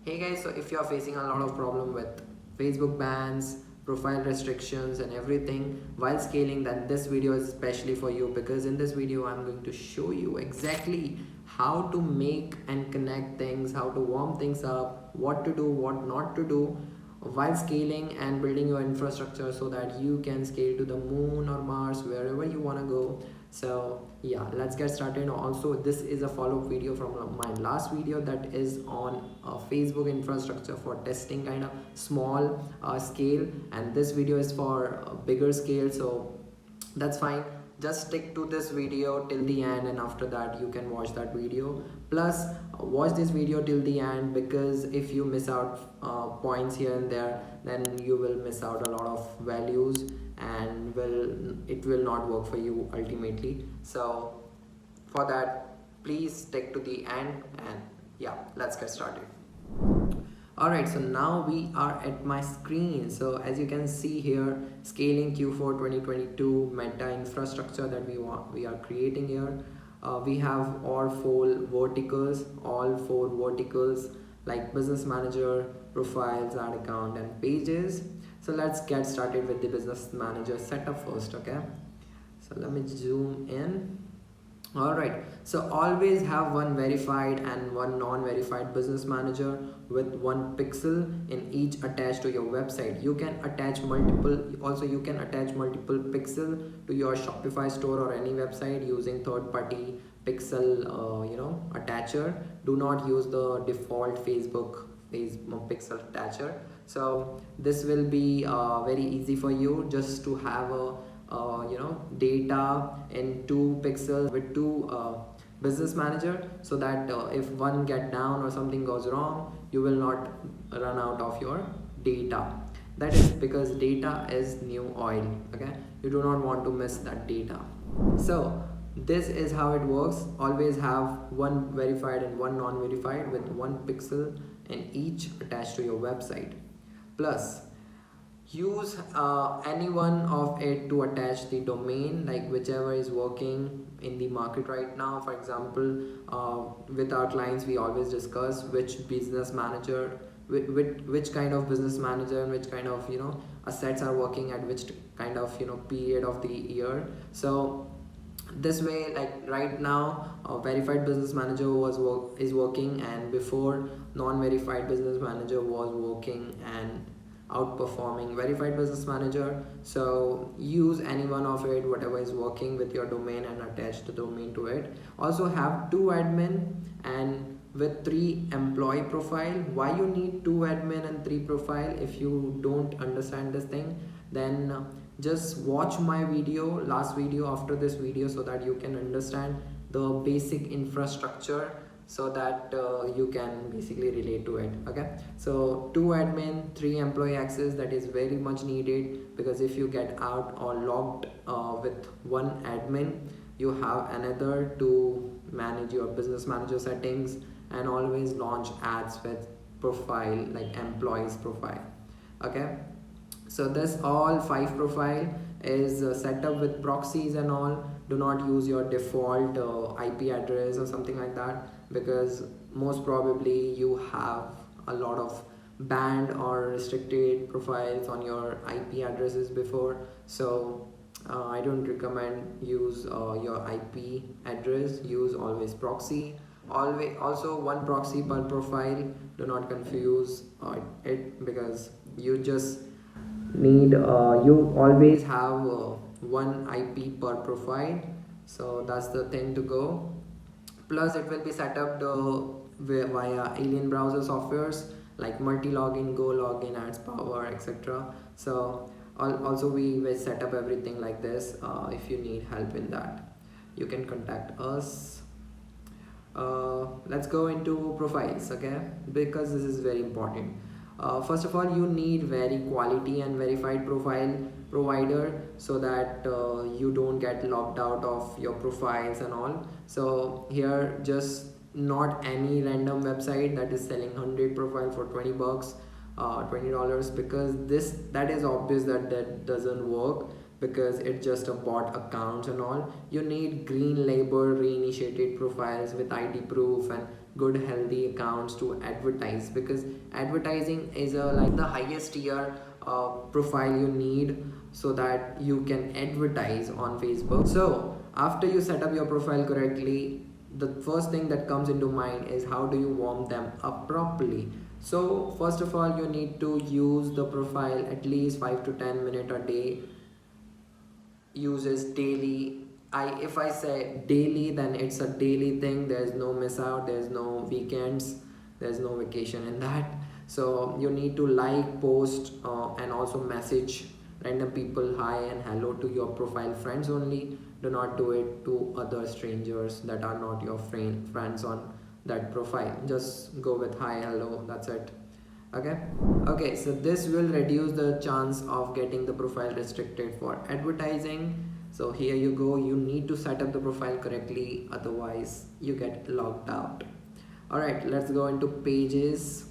Hey guys, so if you are facing a lot of problem with Facebook bans, profile restrictions and everything while scaling, then this video is especially for you, because in this video I'm going to show you exactly how to make and connect things, how to warm things up, what to do, what not to do while scaling and building your infrastructure so that you can scale to the moon or Mars, wherever you want to go. So yeah, let's get started. Also, this is a follow-up video from my last video that is on Facebook infrastructure for testing, kind of small scale, and this video is for bigger scale, so that's fine. Just stick to this video till the end, and after that you can watch that video. Plus watch this video till the end, because if you miss out points here and there, then you will miss out a lot of values and it will not work for you ultimately. So for that, please stick to the end, and yeah, let's get started. Alright, so now we are at my screen. So as you can see here, scaling Q4 2022 meta infrastructure that we are creating here. We have all four verticals like business manager, profiles, ad account and pages. So let's get started with the business manager setup first. Okay, so let me zoom in. Alright, so always have one verified and one non-verified business manager with one pixel in each attached to your website. You can attach multiple pixel to your Shopify store or any website using third-party pixel attacher. Do not use the default Facebook pixel attacher. So this will be very easy for you, just to have a data in 2 pixels with 2 business manager, so that if one get down or something goes wrong, you will not run out of your data. That is because data is new oil. Okay, you do not want to miss that data. So this is how it works. Always have one verified and one non-verified with 1 pixel in each attached to your website. Plus use any one of it to attach the domain, like whichever is working in the market right now. For example, with our clients we always discuss which business manager, which kind of business manager and which kind of assets are working at which kind of period of the year. So this way, like right now verified business manager is working, and before non-verified business manager was working and outperforming verified business manager. So use any one of it, whatever is working with your domain, and attach the domain to it. Also have 2 admin and with 3 employee profile. Why you need 2 admin and 3 profile? If you don't understand this thing, then just watch my last video after this video, so that you can understand the basic infrastructure, so that you can basically relate to it. Okay, so 2 admin, 3 employee access, that is very much needed, because if you get out or logged with 1 admin, you have another to manage your business manager settings, and always launch ads with profile, like employees profile. Okay, so this all 5 profile is set up with proxies and all. Do not use your default IP address or something like that, because most probably you have a lot of banned or restricted profiles on your IP addresses before. So I don't recommend use your IP address. Use always proxy. Also 1 proxy per profile. Do not confuse it, because you just need you always have 1 IP per profile. So that's the thing to go. Plus it will be set up via alien browser softwares like multi-login, go login, ads power, etc. So also we will set up everything like this. If you need help in that, you can contact us. Let's go into profiles, okay, because this is very important. First of all, you need very quality and verified profile provider, so that you don't get locked out of your profiles and all. So here, just not any random website that is selling 100 profile for 20 bucks, $20, because that is obvious that doesn't work, because it's just a bot account and all. You need green label reinitiated profiles with ID proof and good healthy accounts to advertise, because advertising is like the highest tier profile you need so that you can advertise on Facebook. So after you set up your profile correctly, the first thing that comes into mind is how do you warm them up properly. So first of all, you need to use the profile at least 5 to 10 minutes a day, uses daily. If I say daily, then it's a daily thing. There's no miss out, there's no weekends, there's no vacation in that. So you need to like, post, and also message random people hi and hello to your profile friends only. Do not do it to other strangers that are not your friends on that profile. Just go with hi, hello, that's it. Okay, so this will reduce the chance of getting the profile restricted for advertising. So here you go, you need to set up the profile correctly, otherwise you get logged out. All right, let's go into pages.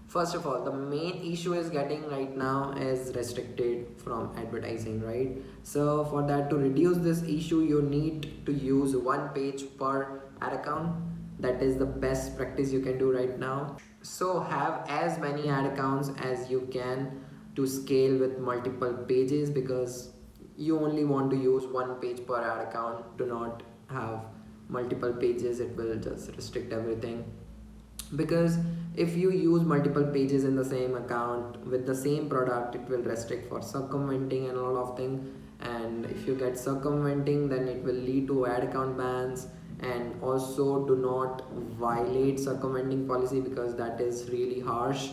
First of all, the main issue is getting right now is restricted from advertising, right? So for that, to reduce this issue, you need to use one page per ad account. That is the best practice you can do right now. So have as many ad accounts as you can to scale with multiple pages, because you only want to use one page per ad account. Do not have multiple pages, it will just restrict everything. Because if you use multiple pages in the same account with the same product, it will restrict for circumventing and a lot of things. And if you get circumventing, then it will lead to ad account bans. And also do not violate circumventing policy, because that is really harsh.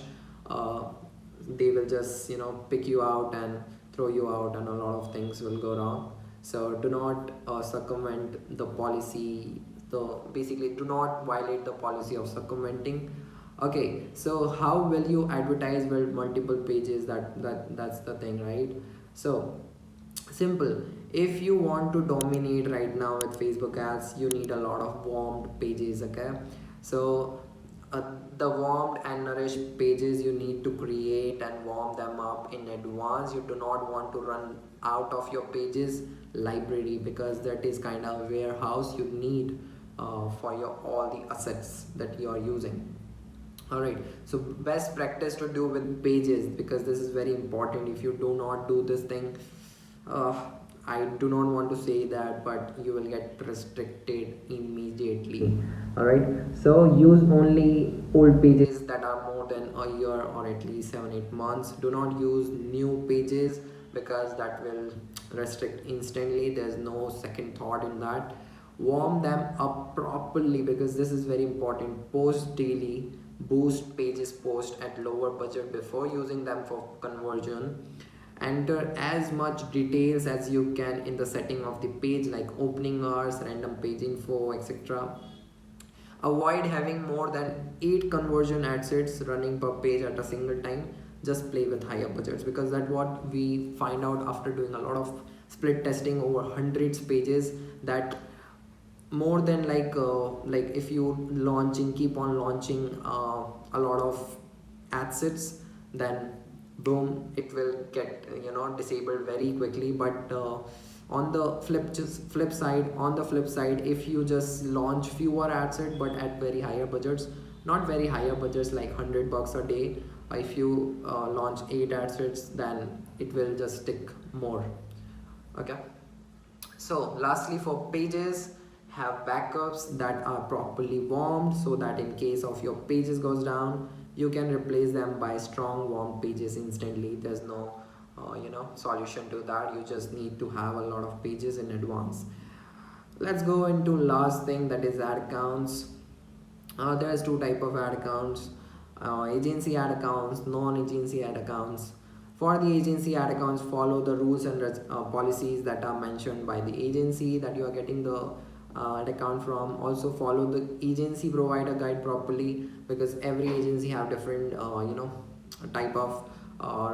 They will just pick you out and throw you out, and a lot of things will go wrong. So do not circumvent the policy. Basically do not violate the policy of circumventing. Okay, so how will you advertise with multiple pages? That's the thing, right? So simple. If you want to dominate right now with Facebook ads, you need a lot of warmed pages. Okay, so the warmed and nourished pages you need to create and warm them up in advance. You do not want to run out of your pages library, because that is kind of warehouse you need for your all the assets that you are using. Alright, so best practice to do with pages, because this is very important. If you do not do this thing, I do not want to say that, but you will get restricted immediately. Alright, so use only old pages that are more than a year or at least 7-8 months. Do not use new pages, because that will restrict instantly. There's no second thought in that. Warm them up properly, because this is very important. Post daily, boost pages post at lower budget before using them for conversion. Enter as much details as you can in the setting of the page, like opening hours, random page info, etc. Avoid having more than 8 conversion ad sets running per page at a single time. Just play with higher budgets, because that's what we find out after doing a lot of split testing over hundreds pages, that more than like if you keep on launching a lot of ad sets, then boom, it will get disabled very quickly. But on the flip side, if you just launch fewer ad sets but at very higher budgets, not very higher budgets like $100 a day, if you launch 8 ad sets, then it will just stick more. Okay, so lastly, for pages, have backups that are properly warmed, so that in case of your pages goes down, you can replace them by strong warm pages instantly. There's no solution to that. You just need to have a lot of pages in advance. Let's go into last thing, that is ad accounts. There's 2 type of ad accounts: agency ad accounts, non-agency ad accounts. For the agency ad accounts, follow the rules and policies that are mentioned by the agency that you are getting the ad account from. Also follow the agency provider guide properly, because every agency have different type of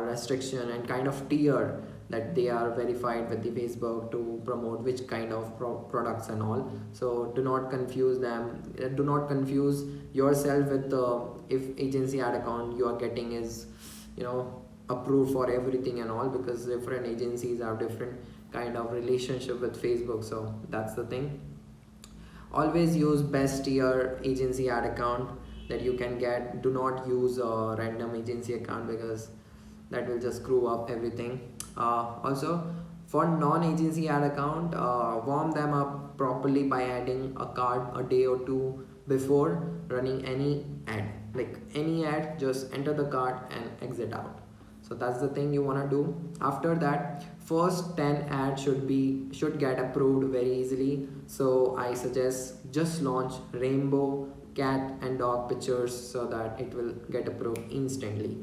restriction and kind of tier that they are verified with the Facebook to promote which kind of products and all. So do not confuse them. Do not confuse yourself with the if agency ad account you are getting is approved for everything and all, because different agencies have different kind of relationship with Facebook. So that's the thing. Always use best tier agency ad account that you can get. Do not use a random agency account because that will just screw up everything. Also, for non-agency ad account, warm them up properly by adding a card a day or two before running any ad. Like any ad, just enter the cart and exit out. So that's the thing you want to do. After that, first 10 ads should get approved very easily. So I suggest just launch rainbow cat and dog pictures so that it will get approved instantly.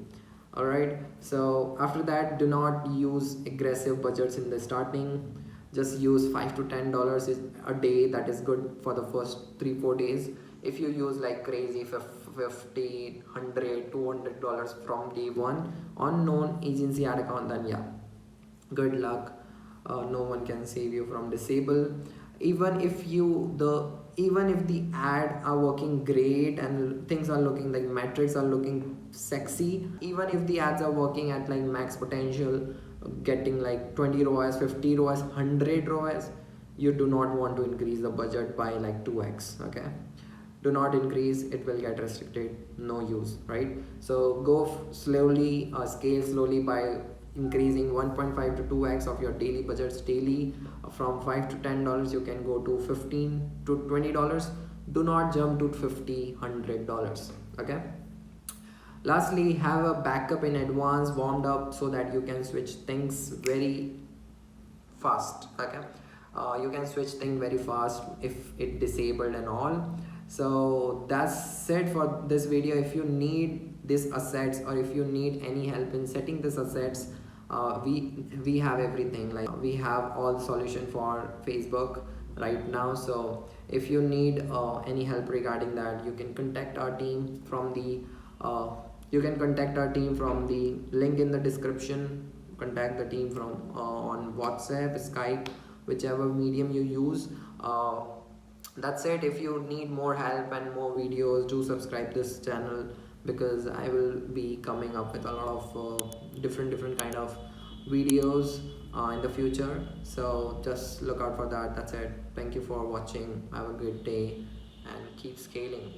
Alright, so after that, do not use aggressive budgets in the starting. Just use $5 to $10 a day. That is good for the first 3-4 days. If you use like crazy 50, 100, $200 from day one on known agency ad account, then yeah, good luck. No one can save you from disable. Even if even if the ad are working great and things are looking like metrics are looking sexy, even if the ads are working at like max potential, getting like 20 ROAS, 50 ROAS, 100 ROAS, you do not want to increase the budget by like 2x. Okay, do not increase, it will get restricted, no use, right? So go slowly, scale slowly by increasing 1.5 to 2x of your daily budgets daily. From $5 to $10 you can go to $15 to $20. Do not jump to $50, $100. Okay, lastly, have a backup in advance warmed up so that you can switch things very fast. Okay, you can switch things very fast if it disabled and all. So that's it for this video. If you need these assets or if you need any help in setting these assets, we have everything. Like we have all the solution for Facebook right now. So if you need any help regarding that, you can contact our team from the link in the description. Contact the team from on WhatsApp, Skype, whichever medium you use. That's it. If you need more help and more videos, do subscribe this channel because I will be coming up with a lot of different kind of videos in the future. So just look out for that. That's it. Thank you for watching. Have a good day and keep scaling.